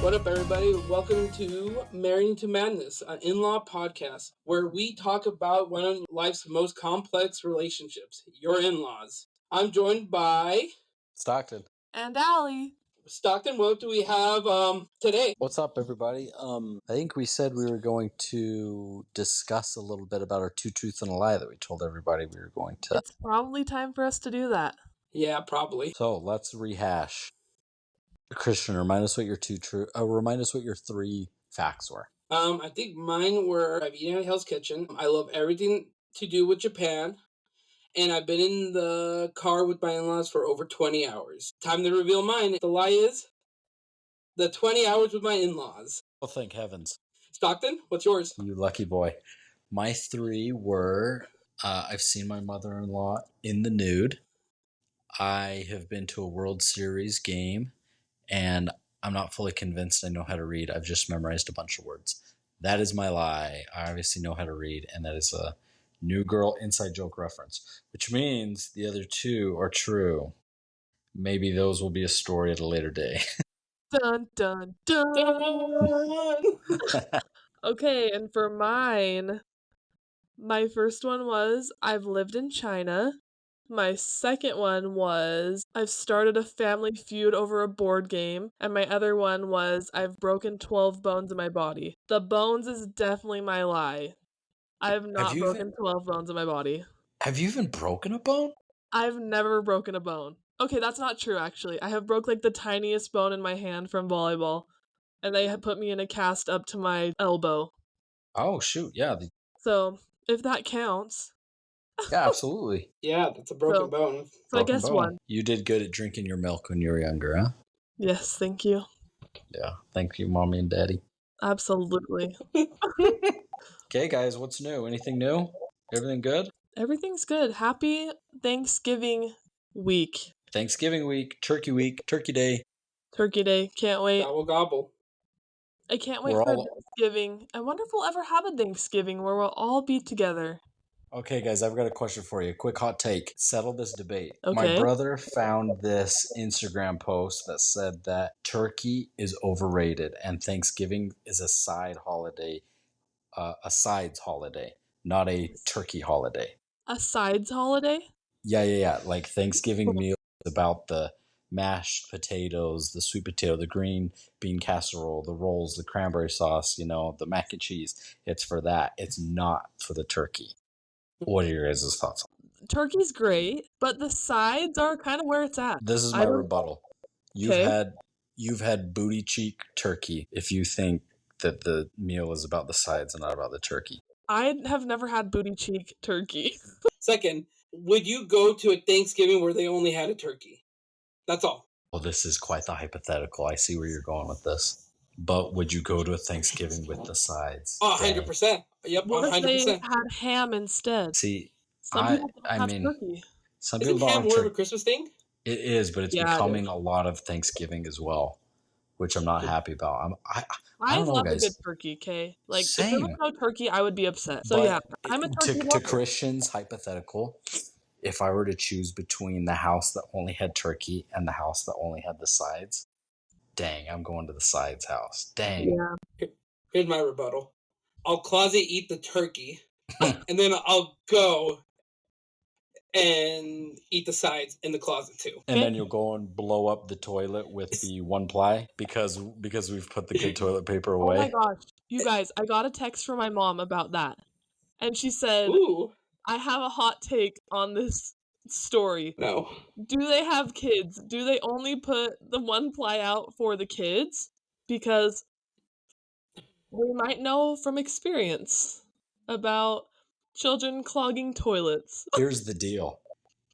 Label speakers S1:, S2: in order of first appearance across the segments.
S1: What up, everybody? Welcome to Marrying to Madness, an in-law podcast where we talk about one of life's most complex relationships, your in-laws. I'm joined by
S2: Stockton.
S3: And Allie.
S1: Stockton. What do we have today?
S2: What's up, everybody? I think we said we were going to discuss a little bit about our two truths and a lie that we told everybody we were going to.
S3: It's probably time for us to do that.
S1: Yeah, probably.
S2: So let's rehash. Cristian, remind us what your three facts were.
S1: I think mine were I've eaten at Hell's Kitchen. I love everything to do with Japan. And I've been in the car with my in-laws for over 20 hours. Time to reveal mine. The lie is the 20 hours with my in-laws.
S2: Oh, thank heavens.
S1: Stockton, what's yours?
S2: You lucky boy. My three were I've seen my mother-in-law in the nude. I have been to a World Series game, and I'm not fully convinced I know how to read. I've just memorized a bunch of words. That is my lie. I obviously know how to read, and that is a New Girl inside joke reference, which means the other two are true. Maybe those will be a story at a later day.
S3: Dun, dun, dun. Okay, and for mine, my first one was I've lived in China. My second one was I've started a family feud over a board game. And my other one was I've broken 12 bones in my body. The bones is definitely my lie. I have not broken 12 bones in my body.
S2: Have you even broken a bone?
S3: I've never broken a bone. Okay, that's not true, actually. I have broke, like, the tiniest bone in my hand from volleyball. And they had put me in a cast up to my elbow.
S2: Oh, shoot, yeah.
S3: So, if that counts.
S2: Yeah, absolutely.
S1: Yeah, that's a broken bone.
S3: So I guess one.
S2: You did good at drinking your milk when you were younger, huh?
S3: Yes, thank you.
S2: Yeah, thank you, Mommy and Daddy.
S3: Absolutely.
S2: Okay, guys, what's new? Anything new? Everything good?
S3: Everything's good. Happy Thanksgiving week.
S2: Thanksgiving week, Turkey Day.
S3: Turkey Day. Can't wait.
S1: Gobble, gobble.
S3: I can't wait for Thanksgiving. I wonder if we'll ever have a Thanksgiving where we'll all be together.
S2: Okay, guys, I've got a question for you. Quick hot take. Settle this debate.
S3: Okay.
S2: My brother found this Instagram post that said that turkey is overrated and Thanksgiving is a sides holiday, not a turkey holiday.
S3: A sides holiday?
S2: Yeah. Like Thanksgiving meal is about the mashed potatoes, the sweet potato, the green bean casserole, the rolls, the cranberry sauce, the mac and cheese. It's for that. It's not for the turkey. What are your guys' thoughts on it?
S3: Turkey's great, but the sides are kind of where it's at.
S2: This is my rebuttal. You've had booty cheek turkey if you think that the meal is about the sides and not about the turkey.
S3: I have never had booty cheek turkey.
S1: Second, would you go to a Thanksgiving where they only had a turkey? That's all.
S2: Well, this is quite the hypothetical. I see where you're going with this. But would you go to a Thanksgiving with the sides?
S1: Oh, 100%. Yep, 100%.
S3: What if they had ham instead?
S2: See,
S3: some people don't have turkey.
S2: Some
S1: Isn't
S2: people
S1: ham
S2: don't
S1: more of a Christmas thing?
S2: It is, but it's becoming a lot of Thanksgiving as well, which I'm not happy about. I
S3: love a good turkey, okay? Like, if there was no turkey, I would be upset. So, yeah, I'm a turkey lover.
S2: To Christian's hypothetical, if I were to choose between the house that only had turkey and the house that only had the sides, dang, I'm going to the sides house. Dang.
S3: Yeah.
S1: Here's my rebuttal. I'll closet eat the turkey, and then I'll go and eat the sides in the closet too.
S2: And then you'll go and blow up the toilet with the 1-ply because we've put the good toilet paper away.
S3: Oh my gosh. You guys, I got a text from my mom about that. And she said,
S1: ooh,
S3: I have a hot take on this story.
S1: No.
S3: Do they have kids? Do they only put the 1-ply out for the kids? Because we might know from experience about children clogging toilets.
S2: Here's the deal.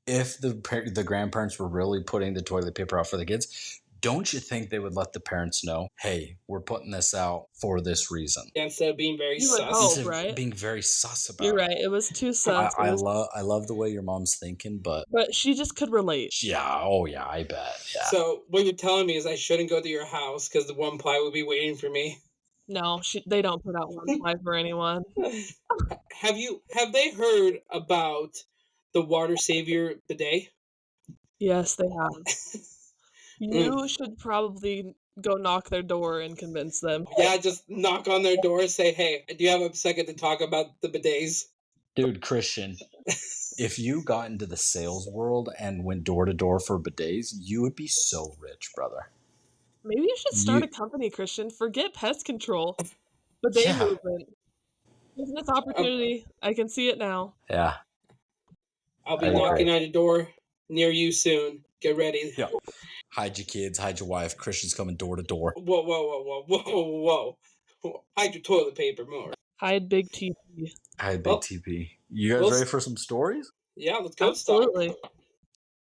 S2: If the grandparents were really putting the toilet paper out for the kids, don't you think they would let the parents know, hey, we're putting this out for this reason?
S1: Yeah, instead of being very sus.
S3: Right?
S2: Being very sus about
S3: You're right. It was too sus.
S2: I love the way your mom's thinking, but
S3: she just could relate.
S2: Yeah. Oh, yeah, I bet. Yeah.
S1: So what you're telling me is I shouldn't go to your house because the 1-ply would be waiting for me.
S3: No, they don't put out 1-ply for anyone.
S1: Have they heard about the water savior bidet?
S3: Yes, they have. You should probably go knock their door and convince them.
S1: Yeah, just knock on their door, say, hey, do you have a second to talk about the bidets?
S2: Dude, Christian, if you got into the sales world and went door to door for bidets, you would be so rich, brother.
S3: Maybe you should start
S2: You,
S3: a company, Christian. Forget pest control. Bidet
S2: yeah,
S3: movement. Business opportunity. I can see it now.
S2: yeah,
S1: I'll
S2: I
S1: be
S2: agree.
S1: knocking on your door near you soon. Get ready.
S2: Yeah. Hide your kids, hide your wife. Christian's coming door to door.
S1: Whoa, whoa, whoa, whoa, whoa, whoa. Hide your toilet paper more.
S3: Hide big TP.
S2: Hide big
S1: Well,
S2: TP. You guys
S1: well,
S2: ready for some stories?
S1: yeah, let's go,
S3: Absolutely.
S1: Stock.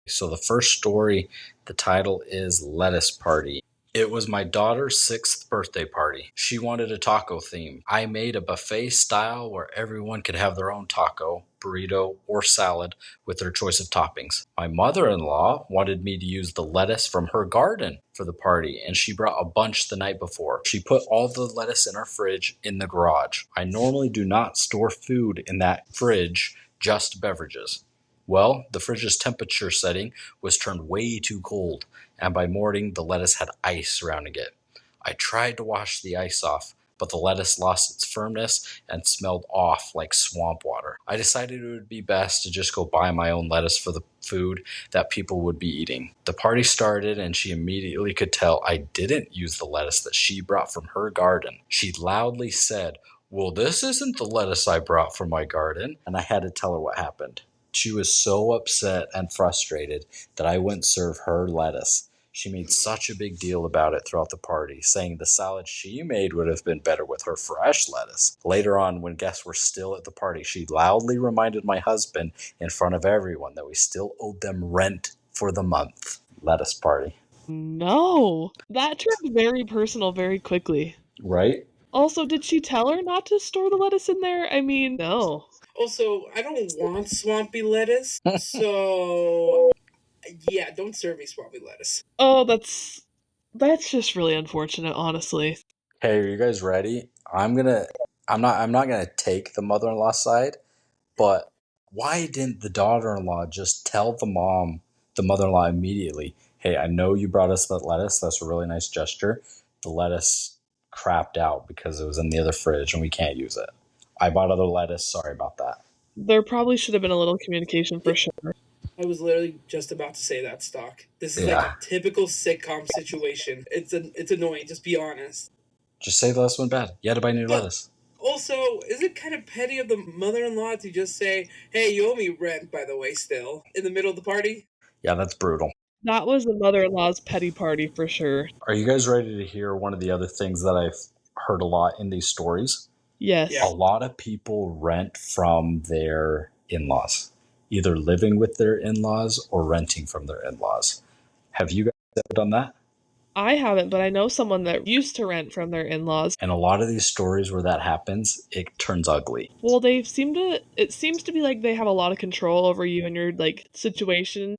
S2: So the first story, the title is Lettuce Party. It was my daughter's 6th birthday party. She wanted a taco theme. I made a buffet style where everyone could have their own taco, burrito, or salad with their choice of toppings. My mother-in-law wanted me to use the lettuce from her garden for the party, and she brought a bunch the night before. She put all the lettuce in our fridge in the garage. I normally do not store food in that fridge, just beverages. Well, the fridge's temperature setting was turned way too cold, and by morning the lettuce had ice surrounding it. I tried to wash the ice off, but the lettuce lost its firmness and smelled off like swamp water. I decided it would be best to just go buy my own lettuce for the food that people would be eating. The party started, and she immediately could tell I didn't use the lettuce that she brought from her garden. She loudly said, "Well, this isn't the lettuce I brought from my garden," and I had to tell her what happened. She was so upset and frustrated that I wouldn't serve her lettuce. She made such a big deal about it throughout the party, saying the salad she made would have been better with her fresh lettuce. Later on, when guests were still at the party, she loudly reminded my husband in front of everyone that we still owed them rent for the month. Lettuce party.
S3: No. That turned very personal very quickly.
S2: Right?
S3: Also, did she tell her not to store the lettuce in there? I mean, no.
S1: Also, I don't want swampy lettuce, so yeah, don't serve me swampy lettuce.
S3: Oh, that's just really unfortunate, honestly.
S2: Hey, are you guys ready? I'm not gonna take the mother-in-law side, but why didn't the daughter-in-law just tell the mother-in-law immediately, hey, I know you brought us that lettuce. That's a really nice gesture. The lettuce crapped out because it was in the other fridge and we can't use it. I bought other lettuce. Sorry about that.
S3: There probably should have been a little communication for sure.
S1: I was literally just about to say that, Stock. This is like
S2: Yeah.
S1: a typical sitcom situation. It's annoying, just be honest.
S2: Just say the lettuce went bad. You had to buy new
S1: But
S2: lettuce.
S1: also, is it kind of petty of the mother-in-law to just say, hey, you owe me rent, by the way, still, in the middle of the party?
S2: Yeah, that's brutal.
S3: That was the mother-in-law's petty party for sure.
S2: Are you guys ready to hear one of the other things that I've heard a lot in these stories?
S3: Yes.
S1: Yeah.
S2: A lot of people rent from their in-laws, either living with their in-laws or renting from their in-laws. Have you guys ever done that?
S3: I haven't, but I know someone that used to rent from their in-laws.
S2: And a lot of these stories where that happens, it turns ugly.
S3: Well, it seems to be like they have a lot of control over you and your like situation,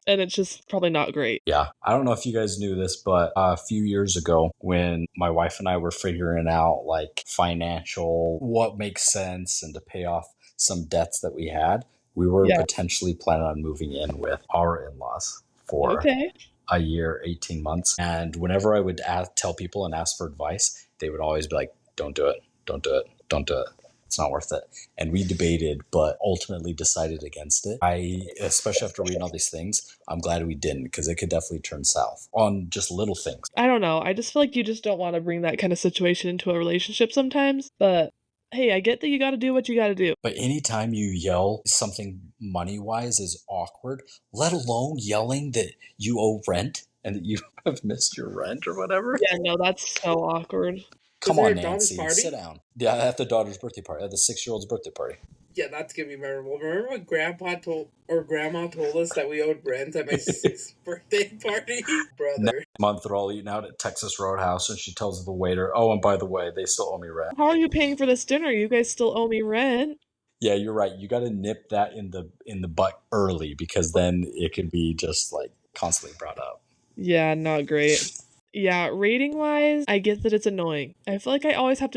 S3: and it's just probably not great.
S2: Yeah. I don't know if you guys knew this, but a few years ago when my wife and I were figuring out like financial, what makes sense and to pay off some debts that we had, we were
S3: Yeah.
S2: potentially planning on moving in with our in-laws for
S3: Okay.
S2: a year, 18 months. And whenever I would tell people and ask for advice, they would always be like, don't do it, don't do it, don't do it. It's not worth it. And we debated, but ultimately decided against it. Especially after reading all these things, I'm glad we didn't, because it could definitely turn south on just little things.
S3: I don't know. I just feel like you just don't want to bring that kind of situation into a relationship sometimes. But hey, I get that you got to do what you got to do.
S2: But anytime you yell something money-wise is awkward, let alone yelling that you owe rent and that you have missed your rent or whatever.
S3: Yeah, no, that's so awkward.
S2: Come
S1: Was it
S2: on,
S1: your daughter's
S2: Nancy,
S1: party?
S2: sit down. Yeah, at the daughter's birthday party, at the 6-year-old's birthday party.
S1: Yeah, that's gonna be memorable. Remember when Grandma told us that we owed rent at my 6th birthday party? Brother.
S2: Next month, they're all eating out at Texas Roadhouse, and she tells the waiter, oh, and by the way, they still owe me rent.
S3: How are you paying for this dinner? You guys still owe me rent.
S2: Yeah, you're right. You got to nip that in the butt early, because then it can be just like constantly brought up.
S3: Yeah, not great. Yeah, rating wise, I get that it's annoying. I feel like I always have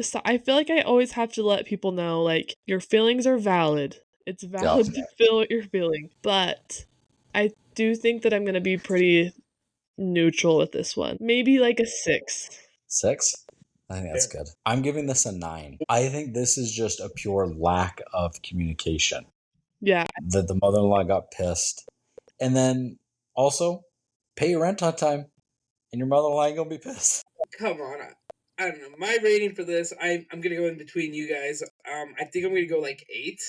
S3: to let people know like your feelings are valid. It's valid to feel what you're feeling. But I do think that I'm going to be pretty neutral with this one. Maybe like a 6.
S2: 6? I think that's good. I'm giving this a 9. I think this is just a pure lack of communication.
S3: Yeah.
S2: That the mother-in-law got pissed. And then also, pay your rent on time, and your mother-in-law ain't gonna be pissed.
S1: Come on. I don't know. My rating for this, I'm going to go in between you guys. I think I'm going to go like 8.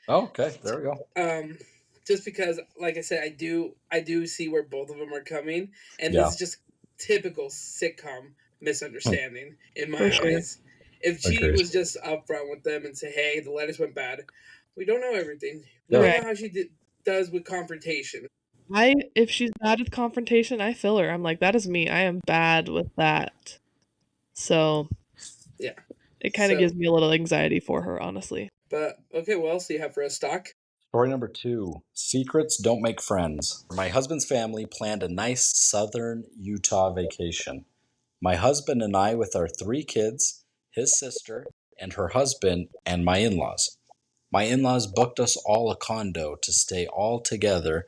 S2: Oh, okay, there we go.
S1: Just because, like I said, I do see where both of them are coming, and
S2: Yeah.
S1: this is just typical sitcom misunderstanding in my
S3: For sure.
S1: eyes. If she
S2: Agreed.
S1: was just upfront with them and say, "Hey, the lettuce went bad," we don't know everything. We
S2: Yeah.
S1: don't
S3: Right.
S1: know how she does with confrontation.
S3: If she's bad with confrontation, I fill her. I'm like, that is me. I am bad with that. So
S1: Yeah.
S3: it kind of
S1: So-
S3: gives me a little anxiety for her, honestly.
S1: But okay, what else do you have for us, Stock?
S2: Story number 2. Secrets don't make friends. My husband's family planned a nice southern Utah vacation. My husband and I with our 3 kids, his sister, and her husband, and my in-laws. My in-laws booked us all a condo to stay all together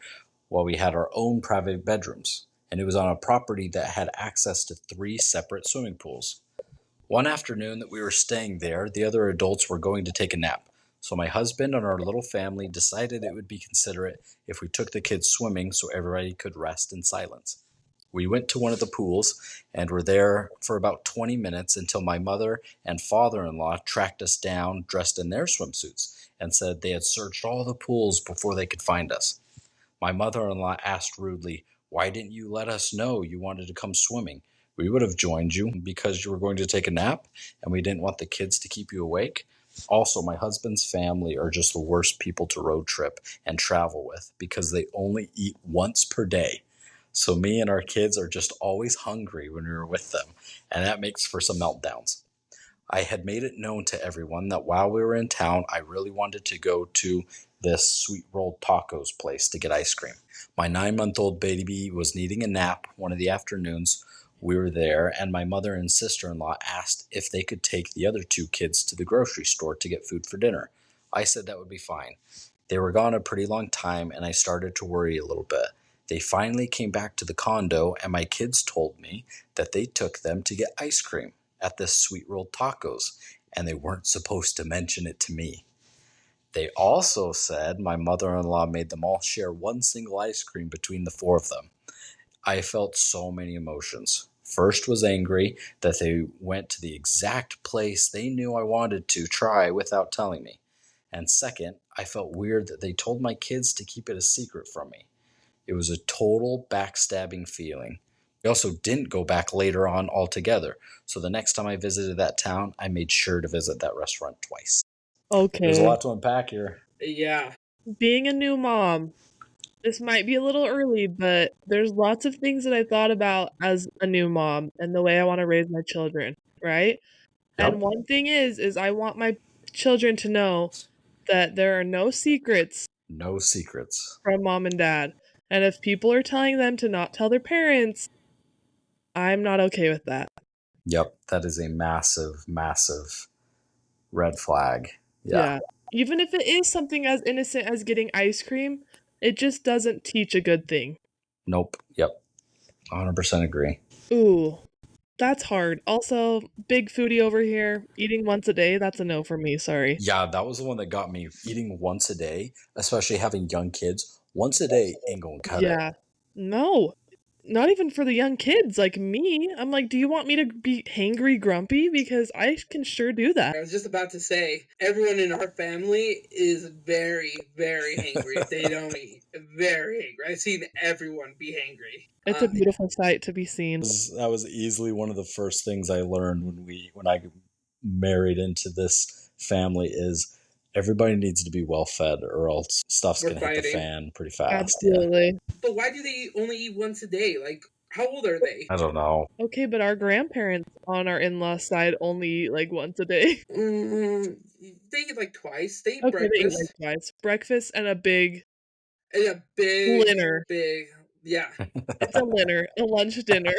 S2: while we had our own private bedrooms, and it was on a property that had access to 3 separate swimming pools. One afternoon that we were staying there, the other adults were going to take a nap, so my husband and our little family decided it would be considerate if we took the kids swimming so everybody could rest in silence. We went to one of the pools and were there for about 20 minutes until my mother and father-in-law tracked us down dressed in their swimsuits and said they had searched all the pools before they could find us. My mother-in-law asked rudely, "Why didn't you let us know you wanted to come swimming? We would have joined you because you were going to take a nap and we didn't want the kids to keep you awake." Also, my husband's family are just the worst people to road trip and travel with because they only eat once per day. So me and our kids are just always hungry when we were with them, and that makes for some meltdowns. I had made it known to everyone that while we were in town, I really wanted to go to this sweet rolled tacos place to get ice cream. My 9-month-old baby was needing a nap one of the afternoons we were there, and my mother and sister-in-law asked if they could take the other 2 kids to the grocery store to get food for dinner. I said that would be fine. They were gone a pretty long time, and I started to worry a little bit. They finally came back to the condo, and my kids told me that they took them to get ice cream at this sweet rolled tacos, and they weren't supposed to mention it to me. They also said my mother-in-law made them all share one single ice cream between the 4 of them. I felt so many emotions. First was angry that they went to the exact place they knew I wanted to try without telling me. And second, I felt weird that they told my kids to keep it a secret from me. It was a total backstabbing feeling. We also didn't go back later on altogether, so the next time I visited that town, I made sure to visit that restaurant twice. There's a
S3: Okay.
S2: lot to unpack here.
S1: Yeah.
S3: Being a new mom, this might be a little early, but there's lots of things that I thought about as a new mom and the way I want to raise my children, right?
S2: Yep.
S3: And one thing is I want my children to know that there are no secrets
S2: No secrets.
S3: from mom and dad. And if people are telling them to not tell their parents, I'm not okay with that.
S2: Yep, that is a massive, massive red flag. Yeah.
S3: Even if it is something as innocent as getting ice cream, it just doesn't teach a good thing.
S2: Nope. Yep. 100% agree.
S3: Ooh, that's hard. Also, big foodie over here, eating once a day, that's a no for me, sorry.
S2: Yeah, that was the one that got me. Eating once a day, especially having young kids, once a day ain't gonna cut it.
S3: Yeah. No. Not even for the young kids like me. I'm like, do you want me to be hangry grumpy? Because I can sure do that.
S1: I was just about to say, everyone in our family is very, very hangry if they don't eat. Very angry. I've seen everyone be hangry.
S3: It's a beautiful sight to be seen.
S2: That was easily one of the first things I learned when I married into this family is everybody needs to be well fed or else stuff's
S1: We're
S2: gonna hit the
S1: fighting.
S2: fan pretty fast.
S3: Absolutely.
S1: But why do they only eat once a day? Like, how old are they?
S2: I don't know.
S3: Okay, but our grandparents on our in-law side only eat like once a day.
S1: They eat like twice. They eat
S3: Okay, they eat
S1: breakfast.
S3: like twice. Breakfast and a big
S1: And a big
S3: dinner.
S1: Yeah.
S3: It's a dinner, a lunch dinner.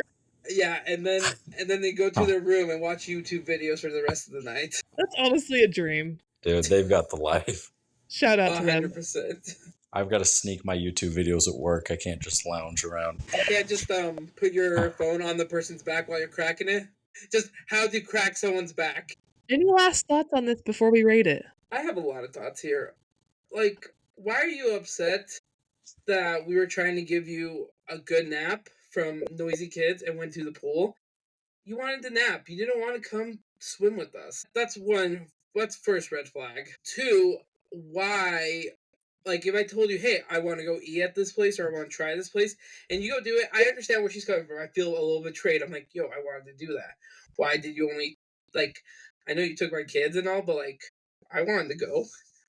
S1: Yeah, and then they go to their room and watch YouTube videos for the rest of the night.
S3: That's honestly a dream.
S2: Dude, they've got the life.
S3: Shout out to them.
S1: 100%.
S2: I've got to sneak my YouTube videos at work. I can't just lounge around.
S1: You can't just put your phone on the person's back while you're cracking it. Just how to crack someone's back.
S3: Any last thoughts on this before we rate it?
S1: I have a lot of thoughts here. Like, why are you upset that we were trying to give you a good nap from noisy kids and went to the pool? You wanted to nap. You didn't want to come swim with us. That's one. That's first red flag. Two, why? Like, if I told you, hey, I want to go eat at this place or I want to try this place, and you go do it, I understand where she's coming from. I feel a little betrayed. I'm like, yo, I wanted to do that. Why did you only, like, I know you took my kids and all, but, like, I wanted to go.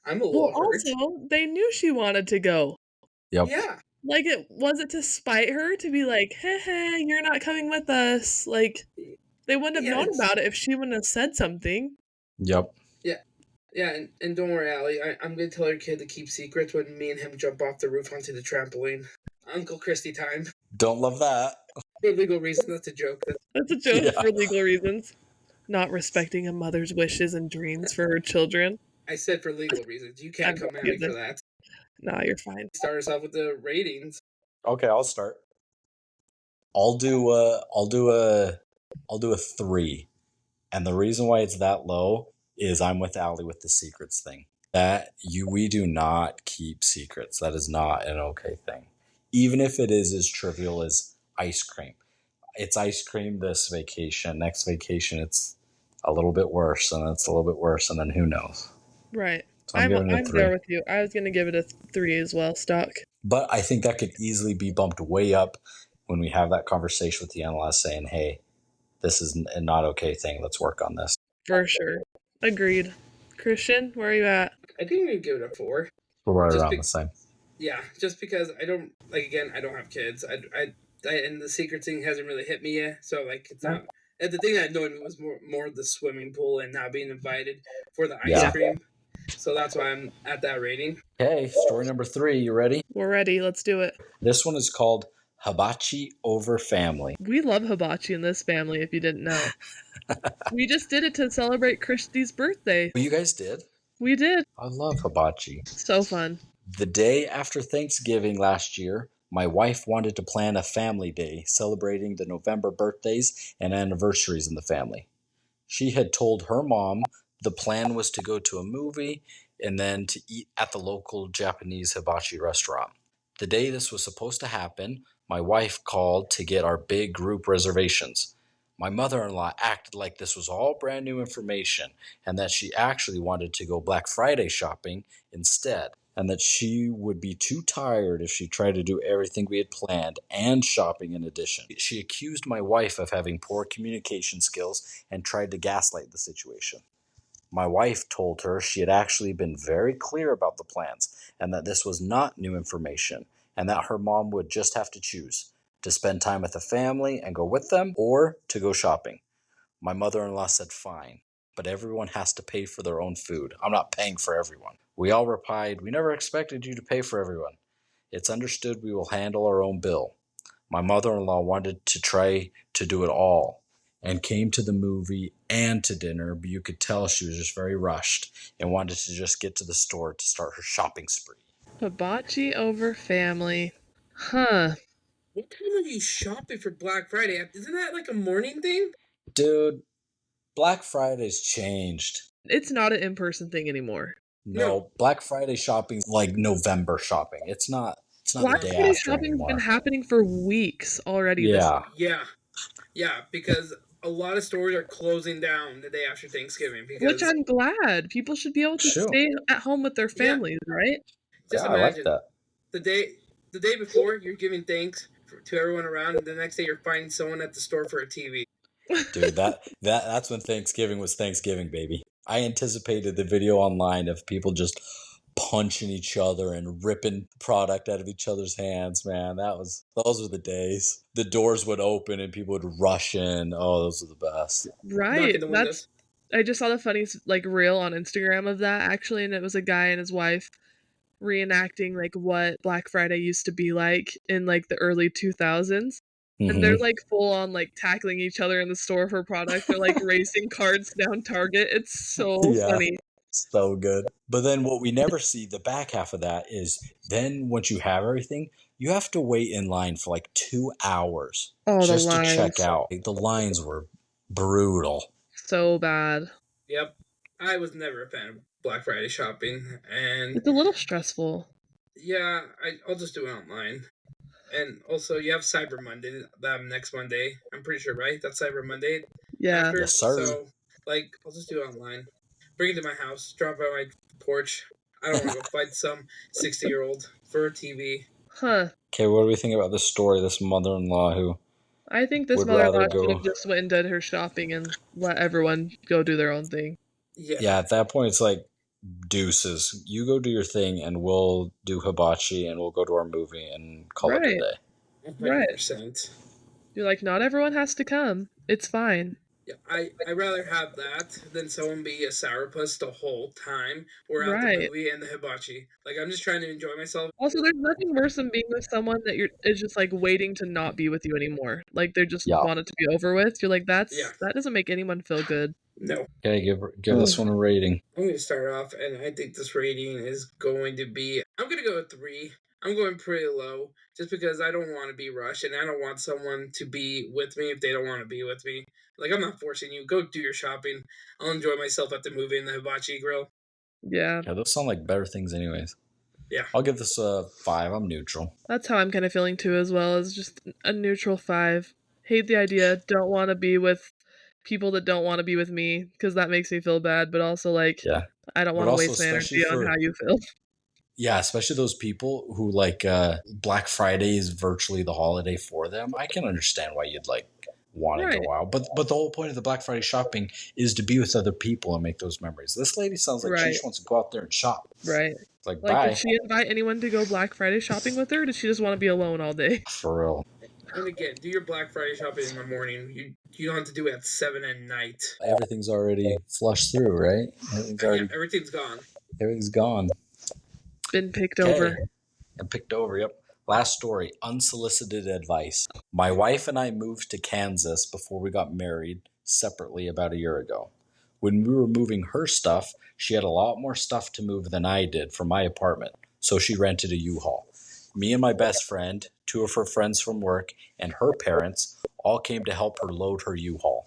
S1: I'm a little hurt.
S3: Also, they knew she wanted to go.
S2: Yep.
S1: Yeah.
S3: Like, was it to spite her to be like, hey, you're not coming with us? Like, they wouldn't have known about it if she wouldn't have said something.
S2: Yep.
S1: Yeah, and don't worry, Allie. I'm going to tell your kid to keep secrets when me and him jump off the roof onto the trampoline. Uncle Christy time.
S2: Don't love that.
S1: For legal reasons, that's a joke.
S3: That's a joke for legal reasons. Not respecting a mother's wishes and dreams for her children.
S1: I said for legal reasons. You can't come at me for that.
S3: Nah, you're fine.
S1: Start us off with the ratings.
S2: Okay, I'll start. I'll do a 3. And the reason why it's that low is I'm with Allie with the secrets thing. We do not keep secrets. That is not an okay thing. Even if it is as trivial as ice cream. It's ice cream this vacation. Next vacation, it's a little bit worse, and it's a little bit worse, and then who knows?
S3: Right.
S2: So I'm giving it a 3.
S3: there with you. I was going to give it a 3 as well, Stock.
S2: But I think that could easily be bumped way up when we have that conversation with the NLS saying, hey, this is a not okay thing. Let's work on this.
S3: For sure. Agreed. Cristian, where are you at?
S1: I think we would give it a 4.
S2: We're right around the same.
S1: Yeah, just because I don't, like, again, I don't have kids. I and the secret thing hasn't really hit me yet. So, like, it's not. And the thing that annoyed me was more the swimming pool and not being invited for the ice cream. So that's why I'm at that rating.
S2: Okay, story number 3. You ready?
S3: We're ready. Let's do it.
S2: This one is called Hibachi Over Family.
S3: We love hibachi in this family, if you didn't know. We just did it to celebrate Christy's birthday.
S2: You guys did?
S3: We did.
S2: I love hibachi.
S3: So fun.
S2: The day after Thanksgiving last year, my wife wanted to plan a family day celebrating the November birthdays and anniversaries in the family. She had told her mom the plan was to go to a movie and then to eat at the local Japanese hibachi restaurant. The day this was supposed to happen, my wife called to get our big group reservations. My mother-in-law acted like this was all brand new information and that she actually wanted to go Black Friday shopping instead, and that she would be too tired if she tried to do everything we had planned and shopping in addition. She accused my wife of having poor communication skills and tried to gaslight the situation. My wife told her she had actually been very clear about the plans and that this was not new information and that her mom would just have to choose to spend time with the family and go with them or to go shopping. My mother-in-law said fine, but everyone has to pay for their own food. I'm not paying for everyone. We all replied, we never expected you to pay for everyone. It's understood we will handle our own bill. My mother-in-law wanted to try to do it all and came to the movie and to dinner, but you could tell she was just very rushed and wanted to just get to the store to start her shopping spree.
S3: Hibachi over family. Huh.
S1: What time are you shopping for Black Friday? Isn't that like a morning thing?
S2: Dude, Black Friday's changed.
S3: It's not an in-person thing anymore.
S2: No, Black Friday shopping's like November shopping. It's not
S3: Black
S2: the day
S3: Friday
S2: after
S3: shopping's
S2: anymore.
S3: been happening for weeks already.
S1: Yeah, because a lot of stores are closing down the day after Thanksgiving.
S3: Which I'm glad. People should be able to stay at home with their families, right?
S1: Just imagine, I like that. The day before, you're giving thanks to everyone around, and the next day you're finding someone at the store for a TV.
S2: Dude, that's when Thanksgiving was Thanksgiving, baby. I anticipated the video online of people just punching each other and ripping product out of each other's hands, man. Those were the days. The doors would open and people would rush in. Oh, those are the best.
S3: Right. I just saw the funny reel on Instagram of that actually, and it was a guy and his wife reenacting like what Black Friday used to be like in like the early 2000s. And they're like full on like tackling each other in the store for product. They're like racing cards down Target. It's so funny.
S2: So good. But then what we never see, the back half of that is then once you have everything, you have to wait in line for like 2 hours
S3: Oh, the
S2: just to check
S3: lines.
S2: out. The lines were brutal.
S3: So bad.
S1: Yep. I was never a fan of Black Friday shopping, and
S3: It's a little stressful.
S1: yeah, I'll just do it online. And also, you have Cyber Monday next Monday. I'm pretty sure, right? That's Cyber Monday
S3: Yeah.
S1: after.
S2: Yes, sir.
S1: So, like, I'll just do it online. Bring it to my house. Drop it on my porch. I don't want to go fight some 60-year-old for a TV.
S3: Huh.
S2: Okay, what do we think about this story? This mother-in-law who
S3: I think this
S2: would
S3: mother-in-law
S2: rather
S3: should
S2: go.
S3: have just went and did her shopping and let everyone go do their own thing.
S1: Yeah.
S2: At that point, it's like deuces. You go do your thing, and we'll do hibachi, and we'll go to our movie and call it a
S3: Right.
S2: day.
S1: 100%.
S3: You're like, not everyone has to come. It's fine.
S1: Yeah, I'd rather have that than someone be a sourpuss the whole time we're at the
S3: Right.
S1: movie and the hibachi. Like, I'm just trying to enjoy myself.
S3: Also, there's nothing worse than being with someone that is just like waiting to not be with you anymore. Like they just
S2: Yeah.
S3: want it to be over with. You're like, that
S1: Yeah.
S3: doesn't make anyone feel good.
S1: No.
S2: Okay, give this one a rating.
S1: I'm going to start off, and I think this rating is going to be. I'm going to go with 3. I'm going pretty low, just because I don't want to be rushed, and I don't want someone to be with me if they don't want to be with me. Like, I'm not forcing you. Go do your shopping. I'll enjoy myself at the movie and the hibachi grill.
S3: Yeah.
S2: Yeah, those sound like better things anyways.
S1: Yeah.
S2: I'll give this a 5. I'm neutral.
S3: That's how I'm kind of feeling too, as well, as just a neutral 5. Hate the idea. Don't want to be with people that don't want to be with me because that makes me feel bad. But also, like,
S2: Yeah.
S3: I don't
S2: But
S3: want to
S2: also,
S3: waste my
S2: especially
S3: energy on
S2: for-
S3: how you feel.
S2: Yeah, especially those people who like Black Friday is virtually the holiday for them. I can understand why you'd like want to
S3: Right.
S2: go out, but the whole point of the Black Friday shopping is to be with other people and make those memories. This lady sounds like she
S3: Right.
S2: just wants to go out there and shop.
S3: Right.
S2: It's like,
S3: Like,
S2: bye.
S3: did she invite anyone to go Black Friday shopping with her? Or did she just want to be alone all day?
S2: For real.
S1: And again, do your Black Friday shopping in the morning. You don't have to do it at 7 at night.
S2: Everything's already flushed through, right? Everything's
S1: Yeah,
S2: already
S1: everything's gone.
S2: everything's gone.
S3: Been picked
S2: Okay.
S3: over.
S2: And picked over, yep. Last story, unsolicited advice. My wife and I moved to Kansas before we got married separately about a year ago. When we were moving her stuff, she had a lot more stuff to move than I did for my apartment, so she rented a U-Haul. Me and my best friend, 2 of her friends from work, and her parents all came to help her load her U-Haul.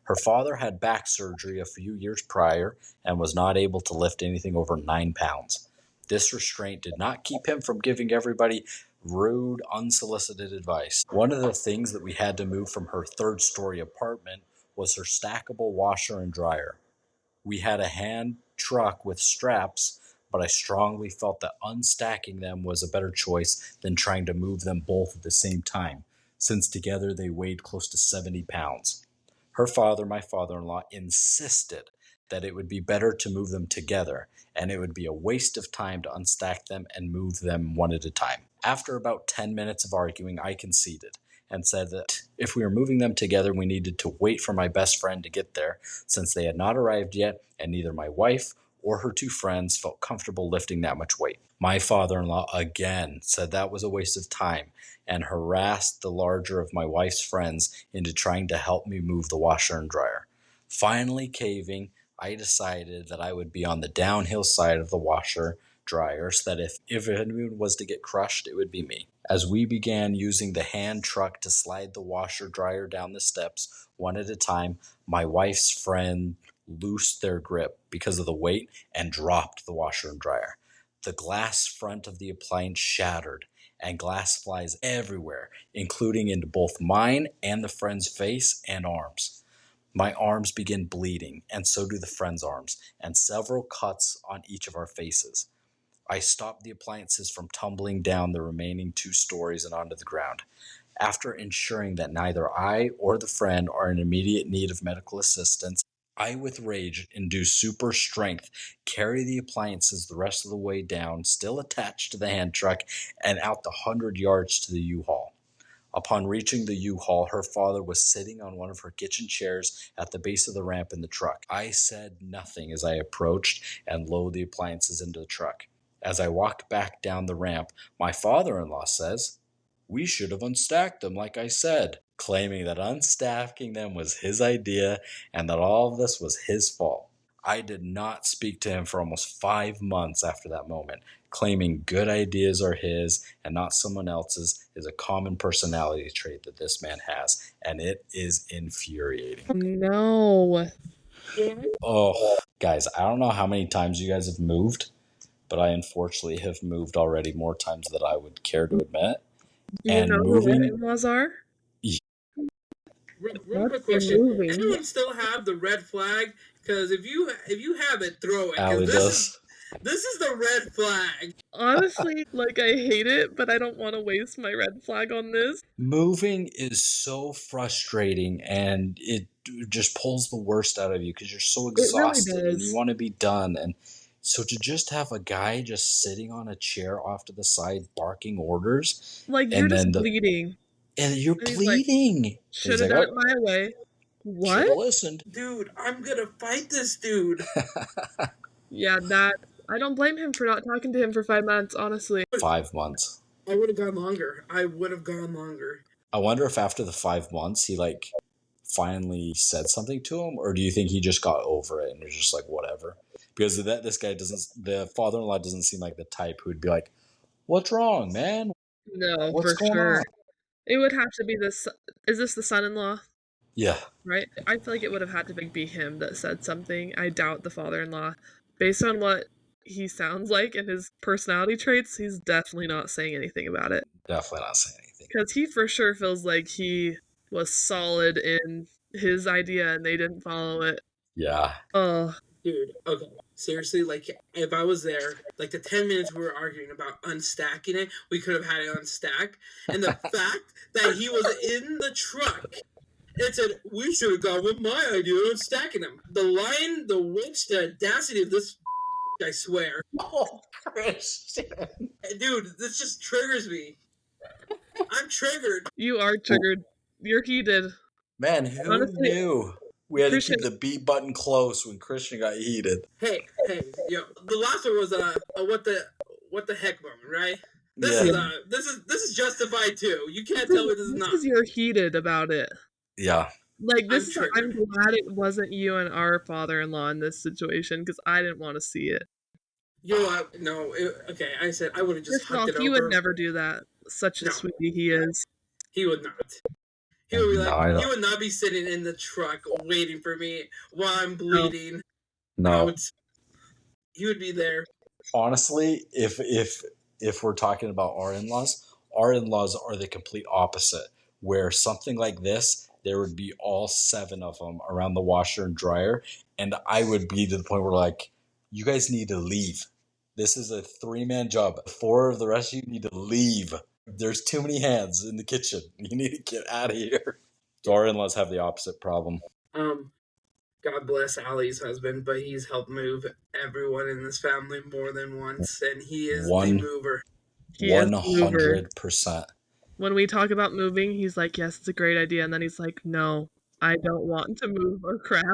S2: Her father had back surgery a few years prior and was not able to lift anything over 9 pounds. This restraint did not keep him from giving everybody rude, unsolicited advice. One of the things that we had to move from her 3rd-story apartment was her stackable washer and dryer. We had a hand truck with straps, but I strongly felt that unstacking them was a better choice than trying to move them both at the same time, since together they weighed close to 70 pounds. Her father, my father-in-law, insisted that it would be better to move them together, and it would be a waste of time to unstack them and move them one at a time. After about 10 minutes of arguing, I conceded and said that if we were moving them together, we needed to wait for my best friend to get there, since they had not arrived yet, and neither my wife or her 2 friends felt comfortable lifting that much weight. My father-in-law again said that was a waste of time and harassed the larger of my wife's friends into trying to help me move the washer and dryer. Finally caving, I decided that I would be on the downhill side of the washer dryer so that if anyone was to get crushed, it would be me. As we began using the hand truck to slide the washer dryer down the steps one at a time, my wife's friend loosed their grip because of the weight and dropped the washer and dryer. The glass front of the appliance shattered and glass flies everywhere, including into both mine and the friend's face and arms. My arms begin bleeding, and so do the friend's arms, and several cuts on each of our faces. I stopped the appliances from tumbling down the remaining 2 stories and onto the ground. After ensuring that neither I or the friend are in immediate need of medical assistance, I, with rage, induced super strength, carry the appliances the rest of the way down, still attached to the hand truck, and out the 100 yards to the U-Haul. Upon reaching the U-Haul, her father was sitting on one of her kitchen chairs at the base of the ramp in the truck. I said nothing as I approached and lowered the appliances into the truck. As I walked back down the ramp, my father-in-law says, "We should have unstacked them like I said," claiming that unstacking them was his idea and that all of this was his fault. I did not speak to him for almost 5 months after that moment. Claiming good ideas are his and not someone else's is a common personality trait that this man has, and it is infuriating.
S3: No.
S2: Oh, guys, I don't know how many times you guys have moved, but I unfortunately have moved already more times than I would care to admit.
S3: Do you
S2: And
S3: know who
S2: moving,
S3: in-laws are?
S1: Real quick question: anyone still have the red flag? Because if you have it, throw it.
S2: Allie does.
S1: This is the red flag.
S3: Honestly, like, I hate it, but I don't want to waste my red flag on this.
S2: Moving is so frustrating, and it just pulls the worst out of you because you're so exhausted and you want to be done. And so to just have a guy just sitting on a chair off to the side barking orders,
S3: Like, you're just bleeding.
S2: And you're bleeding.
S3: Should have done it my way. What?
S2: Should have listened.
S1: Dude, I'm gonna fight this dude.
S3: Yeah, I don't blame him for not talking to him for 5 months, honestly.
S2: 5 months.
S1: I would have gone longer. I
S2: wonder if after the 5 months he like finally said something to him, or do you think he just got over it and was just like whatever? Because the father-in-law doesn't seem like the type who'd be like, "What's wrong, man?
S3: No,
S2: What's
S3: for
S2: going
S3: sure.
S2: on?"
S3: It would have to be is this the son-in-law?
S2: Yeah.
S3: Right? I feel like it would have had to be him that said something. I doubt the father-in-law. Based on what he sounds like and his personality traits, he's definitely not saying anything about it.
S2: Definitely not saying anything.
S3: Because he for sure feels like he was solid in his idea and they didn't follow it.
S2: Yeah.
S3: Oh.
S1: Dude, okay. Seriously, like, if I was there, like, the 10 minutes we were arguing about unstacking it, we could have had it unstacked. And the fact that he was in the truck and said, we should have gone with my idea of stacking them. The line, the witch, the audacity of this, I swear.
S2: Oh, Christian.
S1: Dude, this just triggers me. I'm triggered.
S3: You are triggered. You're heated.
S2: Man, who knew? We had to keep the beat button close when Christian got heated.
S1: Hey, yo, the last one was a what the heck moment, right? This is justified too. You can't tell me this is not.
S3: Because you're heated about it.
S2: Yeah.
S3: Like, I'm glad it wasn't you and our father-in-law in this situation, because I didn't want to see it.
S1: You know what? No, okay, I said I would have just hugged it over.
S3: He would never do that. Such a sweetie he is.
S1: He would not. He would be like, he would not be sitting in the truck waiting for me while I'm bleeding.
S2: No.
S1: He would be there.
S2: Honestly, if we're talking about our in-laws are the complete opposite. Where something like this, there would be all 7 of them around the washer and dryer, and I would be to the point where like, you guys need to leave. This is a 3-man job. 4 of the rest of you need to leave. There's too many hands in the kitchen. You need to get out of here. So our in-laws have the opposite problem.
S1: God bless Allie's husband, but he's helped move everyone in this family more than once, and he is the mover.
S2: 100%.
S3: When we talk about moving, he's like, yes, it's a great idea. And then he's like, no, I don't want to move or crap.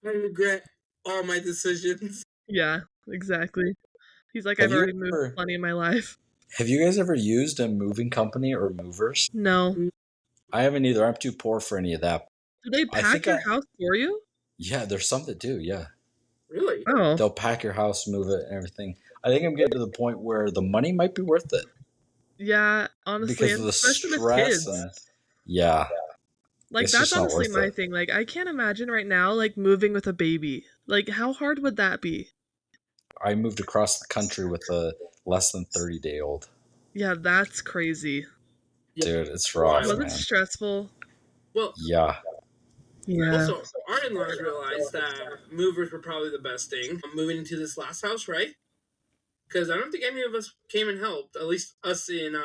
S1: I regret all my decisions.
S3: Yeah, exactly. He's like, I've already moved plenty in my life.
S2: Have you guys ever used a moving company or movers?
S3: No.
S2: I haven't either. I'm too poor for any of that.
S3: Do they pack your house for you?
S2: Yeah, there's some that do, yeah.
S1: Really?
S3: Oh.
S2: They'll pack your house, move it, and everything. I think I'm getting to the point where the money might be worth it.
S3: Yeah, honestly.
S2: Because of the stress. And, yeah.
S3: Like, that's honestly my thing. Like, I can't imagine right now, like, moving with a baby. Like, how hard would that be?
S2: I moved across the country with a less than 30-day-old.
S3: Yeah, that's crazy.
S2: Dude, it's rough,
S3: man. Was it stressful?
S1: Well,
S2: yeah.
S1: Also, our in-laws realized that movers were probably the best thing. Moving into this last house, right? Because I don't think any of us came and helped. At least us in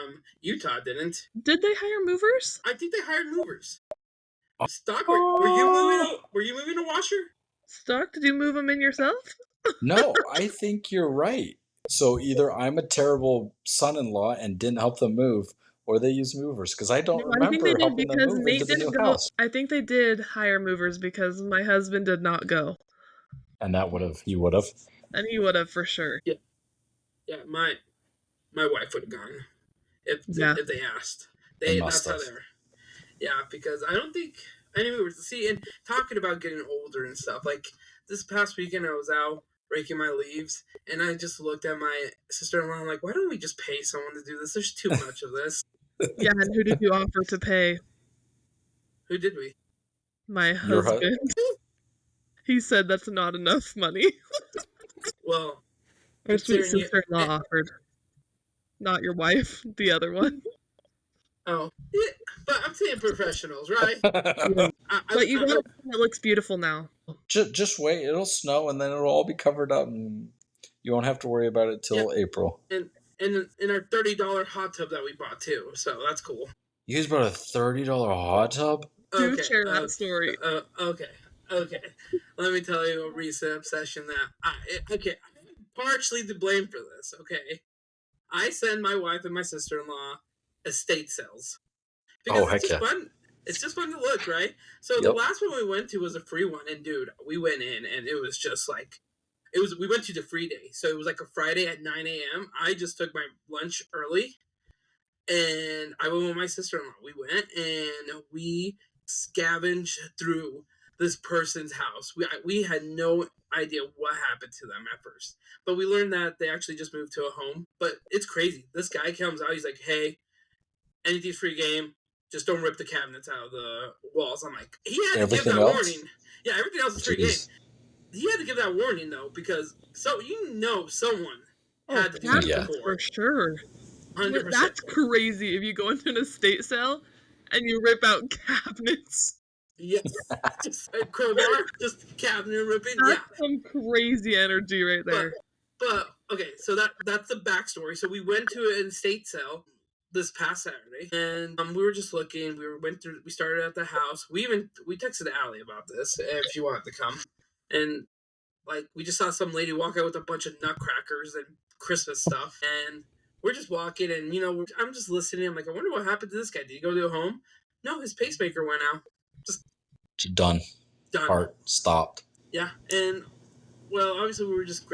S1: Utah didn't.
S3: Did they hire movers?
S1: I think they hired movers. Stock, were you moving a washer?
S3: Stock, did you move them in yourself?
S2: No, I think you're right. So either I'm a terrible son-in-law and didn't help them move, or they use movers, because I don't remember helping them move into the new house.
S3: I think they did hire movers because my husband did not go.
S2: And he would have.
S3: And he would have for sure.
S1: Yeah. Yeah, my wife would have gone if they asked. That's how they were. Yeah, because I don't think anyway, see, and talking about getting older and stuff. Like this past weekend, I was out raking my leaves, and I just looked at my sister-in-law. I'm like, why don't we just pay someone to do this? There's too much of this.
S3: Yeah, and who did you offer to pay?
S1: Who did we?
S3: My
S2: Your
S3: husband. He said that's not enough money.
S1: Well,
S3: Our sweet
S1: considering you.
S3: sister-in-law offered. Not your wife, the other one.
S1: Oh, yeah, but I'm saying professionals, right?
S3: Yeah. But you got it. It looks beautiful now.
S2: Just wait. It'll snow, and then it'll all be covered up, and you won't have to worry about it till April.
S1: And in our $30 hot tub that we bought too, so that's cool.
S2: You guys bought a $30 hot tub?
S3: Do share that story.
S1: Okay. Let me tell you a recent obsession that I'm partially to blame for this. Okay, I send my wife and my sister-in-law estate sales because it's just fun. It's just fun to look, right? So the last one we went to was a free one, and dude, we went in, and it was just like, we went to the free day, so it was like a Friday at 9 a.m. I just took my lunch early, and I went with my sister-in-law. We went, and we scavenged through this person's house. We had no idea what happened to them at first, but we learned that they actually just moved to a home. But it's crazy. This guy comes out, he's like, hey, anything's free game. Just don't rip the cabinets out of the walls. I'm like, he had to give that warning. Yeah, everything else is free game. He had to give that warning, though, because someone had to do that before.
S3: For sure.
S1: 100%.
S3: That's crazy if you go into an estate sale and you rip out cabinets.
S1: Yes. Just a crowbar, just cabinet ripping.
S3: That's some crazy energy right there.
S1: But okay, so that's the backstory. So we went to an estate sale this past Saturday, and we were just looking. We started at the house. We texted Allie about this if she wanted to come, and like we just saw some lady walk out with a bunch of nutcrackers and Christmas stuff, and we're just walking, and I'm just listening. I'm like, I wonder what happened to this guy. Did he go to a home? No, his pacemaker went out. Just
S2: done. Heart stopped.
S1: Yeah, and well, obviously we were just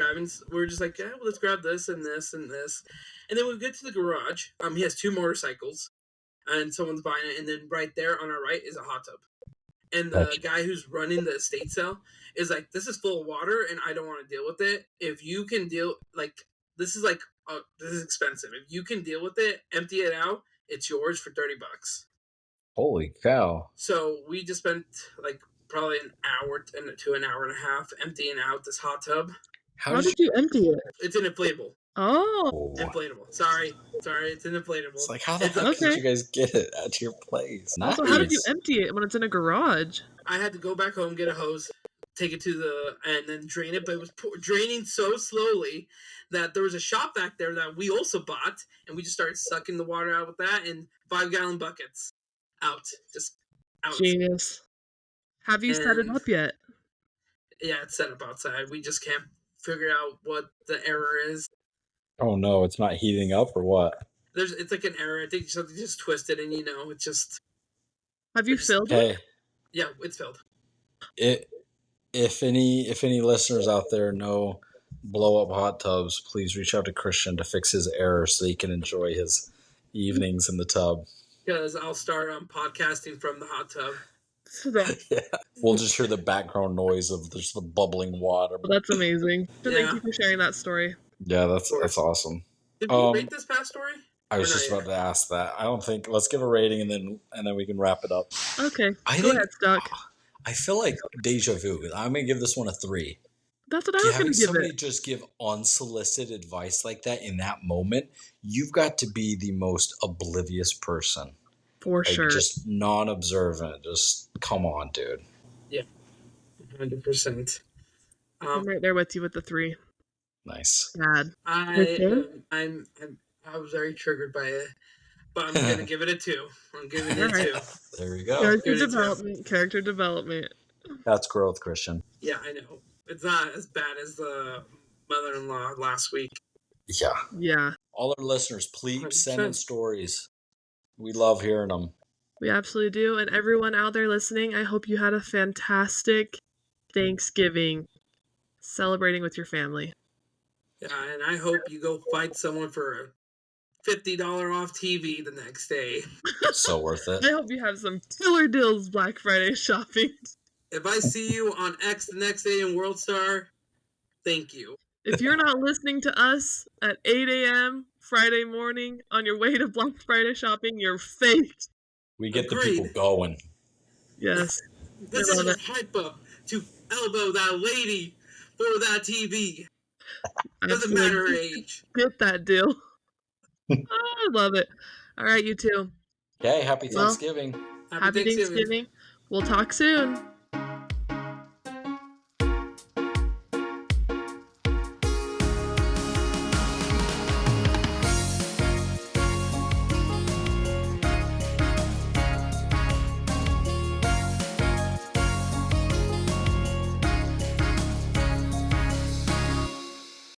S1: like, yeah, well, let's grab this and this and this. And then we get to the garage. He has 2 motorcycles, and someone's buying it. And then right there on our right is a hot tub. And the guy who's running the estate sale is like, this is full of water, and I don't want to deal with it. If you can deal, this is expensive. If you can deal with it, empty it out, it's yours for $30.
S2: Holy cow.
S1: So we just spent probably an hour to an hour and a half emptying out this hot tub.
S3: How did you empty it?
S1: It's an inflatable.
S3: Oh.
S1: Inflatable. Sorry, it's an inflatable.
S2: It's like, how the heck did you guys get it at your place?
S3: Also, how did you empty it when it's in a garage?
S1: I had to go back home, get a hose, take it and then drain it, but it was draining so slowly that there was a shop back there that we also bought, and we just started sucking the water out with that in 5-gallon buckets. Just out.
S3: Genius. Have you set it up yet?
S1: Yeah, it's set up outside. We just can't figure out what the error is.
S2: Oh no, it's not heating up or what?
S1: It's like an error. I think something just twisted, and it's just.
S3: Have you filled it?
S1: Yeah, it's filled.
S2: If any listeners out there know blow up hot tubs, please reach out to Cristian to fix his error so he can enjoy his evenings in the tub.
S1: Because I'll start podcasting from the hot tub.
S2: Yeah. We'll just hear the background noise of just the bubbling water.
S3: Well, that's amazing. So thank you for sharing that story.
S2: Yeah, that's awesome.
S1: Did you rate this past story?
S2: I was just about to ask that. I don't think. Let's give a rating and then we can wrap it up.
S3: Okay. Go ahead, Stuck.
S2: I feel like deja vu. I'm gonna give this one a 3.
S3: That's what I was gonna give
S2: somebody
S3: it.
S2: Just give unsolicited advice like that in that moment, you've got to be the most oblivious person.
S3: For sure.
S2: Just non-observant. Just come on, dude.
S1: Yeah, 100%.
S3: I'm right there with you with the 3.
S2: Nice.
S3: Bad.
S1: I was very triggered by it, but I'm gonna give it a 2. I'm giving it a 2.
S2: There we go.
S3: Character development.
S2: That's growth, Cristian.
S1: Yeah, I know. It's not as bad as the mother-in-law last week.
S2: Yeah.
S3: Yeah.
S2: All our listeners, please send in stories. We love hearing them.
S3: We absolutely do. And everyone out there listening, I hope you had a fantastic Thanksgiving celebrating with your family.
S1: Yeah, and I hope you go fight someone for $50 off TV the next day.
S2: So worth it.
S3: I hope you have some killer deals Black Friday shopping.
S1: If I see you on X the next day in World Star, thank you.
S3: If you're not listening to us at 8 a.m. Friday morning on your way to Black Friday shopping, you're fake.
S2: We get
S1: Agreed.
S2: the people going.
S3: Yes.
S1: This is a hype up to elbow that lady for that TV. Doesn't matter her age.
S3: Get that deal. I love it. All right, you two.
S2: Okay, happy Thanksgiving.
S3: Happy Thanksgiving. We'll talk soon.